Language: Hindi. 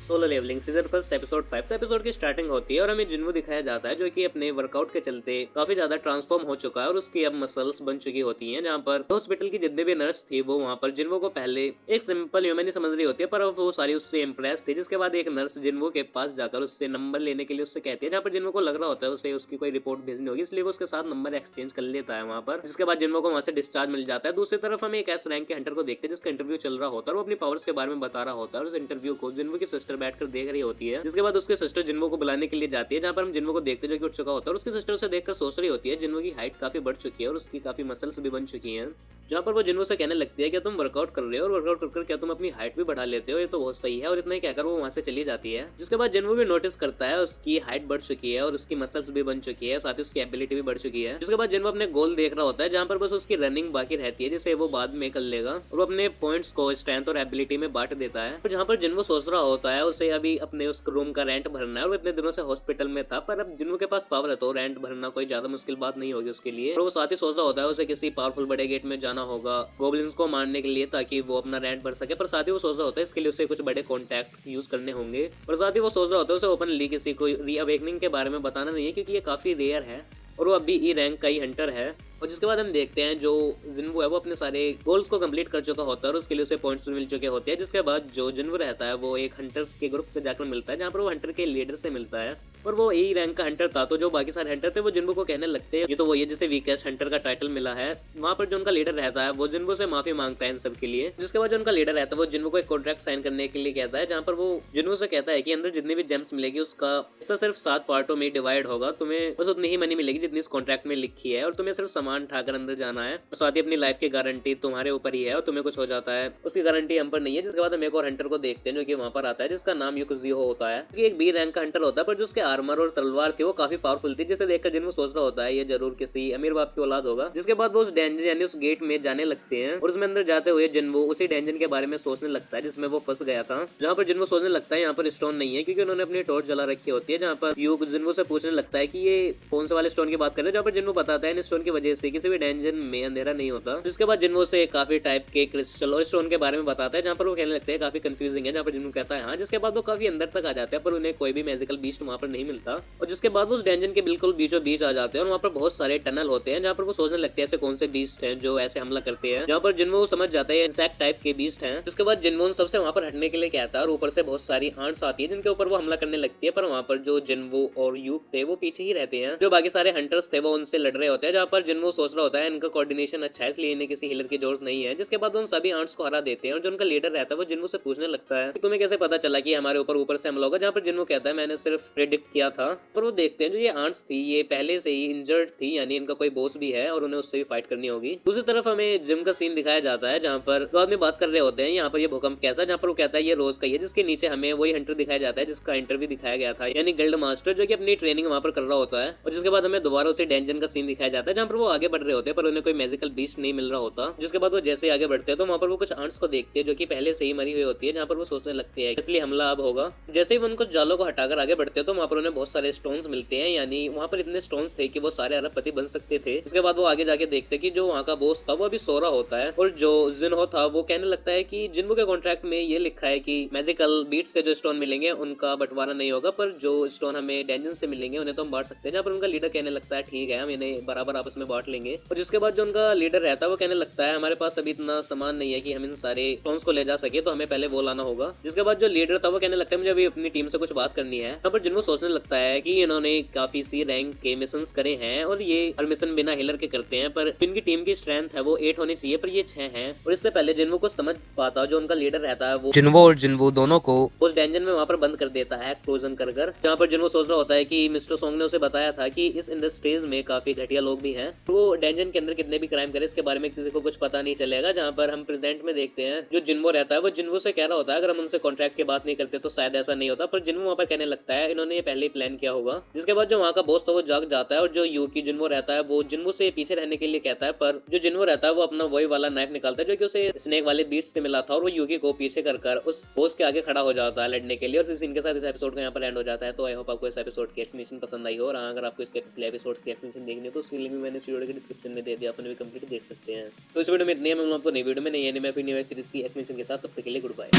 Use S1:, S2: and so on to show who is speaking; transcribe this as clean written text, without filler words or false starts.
S1: Solo leveling season first episode 5। तो एपिसोड की स्टार्टिंग होती है और हमें जिन्वो दिखाया जाता है जो कि अपने वर्कआउट के चलते काफी ज्यादा ट्रांसफॉर्म हो चुका है और उसकी अब मसल्स बन चुकी होती हैं। जहाँ पर हॉस्पिटल की जितने भी नर्स थी वो वहाँ पर जिन्वो को पहले एक सिंपल ह्यूमन ही समझ रही होती है, पर अब वो सारी उससे इम्प्रेस थी। जिसके बाद एक नर्स जिन्वो के पास जाकर उससे नंबर लेने के लिए उससे कहती है, जहाँ पर जिन्वो को लग रहा होता है उसे उसकी कोई रिपोर्ट भेजनी होगी, इसलिए वो उसके साथ नंबर एक्सचेंज कर लेता है वहाँ पर। जिसके बाद जिन्वो को वहाँ से डिस्चार्ज मिल जाता है। दूसरी तरफ हम एक एस रैंक के हंटर को देखते हैं जिसका इंटरव्यू चल रहा होता है और वो अपनी पावर्स के बारे में बता रहा होता है। उस इंटरव्यू को जिन्वो की सिस्टर बैठकर देख रही होती है। जिसके बाद उसके सिस्टर जिन्वो को बुलाने के लिए जाती है, जहाँ पर हम जिन्वो को देखते हैं जो कि उठ चुका होता है और उसकी सिस्टर उसे देखकर सोच रही होती है जिन्वो की हाइट काफी बढ़ चुकी है और उसकी काफी मसल्स भी बन चुकी हैं। जहाँ पर वो जिन्वो से कहने लगती है कि तुम वर्कआउट कर रहे हो और वर्कआउट कर क्या तुम अपनी हाइट भी बढ़ा लेते हो, ये तो बहुत सही है। और इतना ही कहकर वो वहाँ से चली जाती है। जिसके बाद जिन्वो भी नोटिस करता है उसकी हाइट बढ़ चुकी है और उसकी मसल्स भी बन चुकी है, साथ ही उसकी एबिलिटी भी बढ़ चुकी है। जिसके बाद जिन्वो अपने गोल देख रहा होता है, जहाँ पर बस उसकी रनिंग बाकी रहती है जिसे वो बाद में कर लेगा और वो अपने पॉइंट्स को स्ट्रेंथ और एबिलिटी में बांट देता है। जहाँ पर जिन्वो सोच रहा होता है उसे अभी अपने उस रूम का रेंट भरना है और इतने दिनों से हॉस्पिटल में था, पर अब जिन्वो के पास पावर है तो रेंट भरना कोई ज्यादा मुश्किल बात नहीं होगी उसके लिए। और वो साथ ही सोच रहा होता है उसे किसी पावरफुल बड़े गेट में जाना होगा गोब्लिन्स को मारने के लिए ताकि वो अपना रेंट भर सके। पर साथ ही वो सोच रहा होता है इसके लिए उसे कुछ बड़े कॉन्टैक्ट यूज करने होंगे। और साथ ही वो सोच रहा होता है उसे ओपनली किसी को रीअवेकनिंग के बारे में बताना नहीं है क्योंकि ये काफी रेयर है और वो अभी ई रैंक का ही हंटर है। और जिसके बाद हम देखते हैं जो जिन्वो है वो अपने सारे गोल्स को कंप्लीट कर चुका होता है और उसके लिए उसे पॉइंट्स मिल चुके होते हैं। जिसके बाद जो जिन्वो रहता है वो एक हंटर्स के ग्रुप से जाकर मिलता है, जहाँ पर वो हंटर के लीडर से मिलता है और वो ई रैंक का हंटर था। तो जो बाकी सारे हंटर थे वो जिन्वो को कहने लगते हैं ये तो वही है जिसे वीकेस्ट हंटर का टाइटल मिला है। वहाँ पर जो उनका लीडर रहता है वो जिन्वो से माफी मांगता है इन सब के लिए। जिसके बाद जो उनका लीडर रहता है वो जिन्वो को एक कॉन्ट्रैक्ट साइन करने के लिए कहता है, जहाँ पर वो जिन्वो से कहता है कि अंदर जितनी भी जेम्स मिलेगी उसका हिस्सा सिर्फ 7 पार्टों में डिवाइड होगा, तुम्हें बस उतनी ही मनी मिलेगी जितनी इस कॉन्ट्रैक्ट में लिखी है और तुम्हें सिर्फ सामान उठाकर अंदर जाना है और साथ ही अपनी लाइफ की गारंटी तुम्हारे ऊपर ही है और तुम्हें कुछ हो जाता है उसकी गारंटी हम पर नहीं है। जिसके बाद हम एक और हंटर को देखते हैं जो कि वहाँ पर आता है जिसका नाम युकुजिहो होता है, कि एक बी रैंक का हंटर होता है, पर जो उसके आर्मर और तलवार थी वो काफी पावरफुल थी, जिसे देखकर जिन्वो सोच रहा होता है ये जरूर किसी अमीर बाप की औलाद होगा। जिसके बाद वो उस डेंजन यानी उस गेट में जाने लगते हैं और उसमें अंदर जाते हुए जिन्वो उसी डेंजन के बारे में सोचने लगता है जिसमें वो फंस गया था। जहाँ पर जिन्वो सोचने लगता है यहाँ पर स्टोन नहीं है क्योंकि उन्होंने अपनी टॉर्च जला रखी होती है। जहाँ पर युग जिन्वो से पूछने लगता है कि ये कौन से वाले स्टोन की बात कर रहे हैं, जहाँ पर जिन्वो बताता है इन स्टोन की वजह से किसी भी डेंजन में अंधेरा नहीं होता। जिसके बाद जिन्वो से काफी टाइप के क्रिस्टल और स्टोन के बारे में बताता है, जहाँ पर वो कहने लगते हैं काफी कंफ्यूजिंग है। जहाँ पर जिन्वो कहता है हाँ। जिसके बाद वो काफी अंदर तक आ जाते हैं पर उन्हें कोई भी मैजिकल बीस्ट वहाँ पर नहीं मिलता और जिसके बाद वो उस डेंजन के बिल्कुल बीचों बीच आ जाते हैं और वहाँ पर बहुत सारे टनल होते हैं, जहाँ पर वो सोचने लगते हैं ऐसे कौन से बीस्ट हैं जो ऐसे हमला करते हैं। जहाँ पर जिन्वो समझ जाता है इंसेक्ट टाइप के बीस्ट हैं। जिसके बाद जिन्वो सबसे वहाँ पर हटने के लिए कहता है और ऊपर से बहुत सारी आंट्स आती है जिनके ऊपर वो हमला करने लगती है, पर वहाँ पर जो जिन्वो और यूक थे वो पीछे ही रहते हैं। जो बाकी सारे हंटर्स थे वो उनसे लड़ रहे होते हैं, जहाँ पर जिन्वो सोच रहा होता है इनका कोऑर्डिनेशन अच्छा है इसलिए इन्हें किसी हिलर की जरूरत नहीं है। जिसके बाद उन सभी आंट्स को हरा देते हैं और जो उनका लीडर रहता है वो जिन्वो से पूछने लगता है कि तुम्हें कैसे पता चला कि हमारे ऊपर से हमला होगा। जहाँ पर जिन्वो कहता है मैंने सिर्फ प्रेडिक्ट किया था। पर वो देखते हैं जो ये आंट्स थी ये पहले से ही इंजर्ड थी, यानी इनका कोई बॉस भी है और उन्हें उससे भी फाइट करनी होगी। दूसरी तरफ हमें जिम का सीन दिखाया जाता है जहाँ पर दो आदमी बात कर रहे होते हैं यहाँ पर ये भूकंप कैसा है, जहाँ पर वो कहता है ये रोज का ही है। जिसके नीचे हमें वही हंटर दिखाया जाता है जिसका इंटरव्यू दिखाया गया था, यानी गिल्ड मास्टर जो कि अपनी ट्रेनिंग वहाँ पर कर रहा होता है। और जिसके बाद हमें दोबारा उसे डेंजन का सीन दिखाया जाता है जहाँ पर वो आगे बढ़ रहे होते हैं पर उन्हें कोई मैजिकल बीस्ट नहीं मिल रहा होता। जिसके बाद वो जैसे आगे बढ़ते हैं तो वहाँ पर वो कुछ आंट्स को देखते हैं जो कि पहले से ही मरी हुई होती है, जहाँ पर वो सोचने लगते हैं इसलिए हमला अब होगा। जैसे ही वो उनको जालों को हटाकर आगे बढ़ते हैं तो वहाँ पर उन्हें बहुत सारे स्टोन्स मिलते हैं, यानी वहाँ पर इतने स्टोन्स थे कि वो सारे अरबपति बन सकते थे। उसके बाद वो आगे जाके देखते हैं कि जो वहाँ का बॉस था वो अभी सो रहा होता है और जो जिन्हो था वो कहने लगता है कि जिन्हो के कॉन्ट्रैक्ट में ये लिखा है कि मैजिकल बीट से जो स्टोन मिलेंगे उनका बंटवारा नहीं होगा, पर जो स्टोन हमें डेंजन से मिलेंगे उन्हें तो हम बांट सकते हैं। जहाँ पर उनका लीडर कहने लगता है ठीक है हम इन्हें बराबर आपस में बांट लेंगे। और जिसके बाद जो उनका लीडर रहता है वो कहने लगता है हमारे पास अभी इतना सामान नहीं है कि हम इन सारे स्टोन्स को ले जा सके, तो हमें पहले वो लाना होगा। जिसके बाद जो लीडर था वो कहने लगता है मुझे अभी अपनी टीम से कुछ बात करनी है। यहाँ पर जिन्हो सोचने लगता है कि इन्होंने काफी सी रैंक के मिशंस करे हैं और ये हर मिशन बिना हिलर के करते हैं, पर इनकी टीम की स्ट्रेंथ है वो 8 होनी चाहिए पर ये 6 हैं। और इससे पहले जिन्हो को समझ पाता जो उनका लीडर रहता है वो
S2: जिन्वो और जिन्वो दोनों को
S1: उस डेंजन में वहाँ पर बंद कर देता है एक्सप्लोजन कर। जहाँ पर जिन्हो सोच रहा होता है कि मिस्टर सोंग ने उसे बताया था कि इस इंडस्ट्रीज में काफी घटिया लोग भी हैं, वो डेंजन के अंदर कितने भी क्राइम करे इसके बारे में किसी को कुछ पता नहीं चलेगा। जहाँ पर हम प्रेजेंट में देखते हैं जो जिन्वो रहता है वो जिन्वो से कह रहा होता है अगर हम उनसे कॉन्ट्रैक्ट की बात नहीं करते तो शायद ऐसा नहीं होता, पर जिन्वो वहाँ पर कहने लगता है इन्होंने ये पहले ही प्लान किया होगा। जिसके बाद जो वहाँ का बॉस था वो जाग जाता है और जो यूकी जिन्वो रहता है वो जिन्वो से पीछे रहने के लिए कहता है, पर जो जिन्वो रहता है वो अपना वही वाला नाइफ निकालता है जो कि उसे स्नेक वाले बीच से मिला था और वो यूकी को पीछे कर उस बॉस के आगे खड़ा हो जाता है लड़ने के लिए। और इस सीन के साथ इस एपिसोड का यहाँ पर एंड हो जाता है। तो आई होप आपको इस एपिसोड की एक्सप्लेनेशन पसंद आई हो, और अगर आपको इसके पिछले एपिसोड्स की एक्सप्लेनेशन देखनी हो तो उसके लिंक भी मैंने इस वीडियो के डिस्क्रिप्शन में दे दिया, अपन भी कंप्लीट देख सकते हैं। तो इस वीडियो में इतने हम आपको नई वीडियो में नहीं है मैं फिर न्यू सीरीज की एक्सप्लेनेशन के साथ, तब तक के लिए गुड बाय।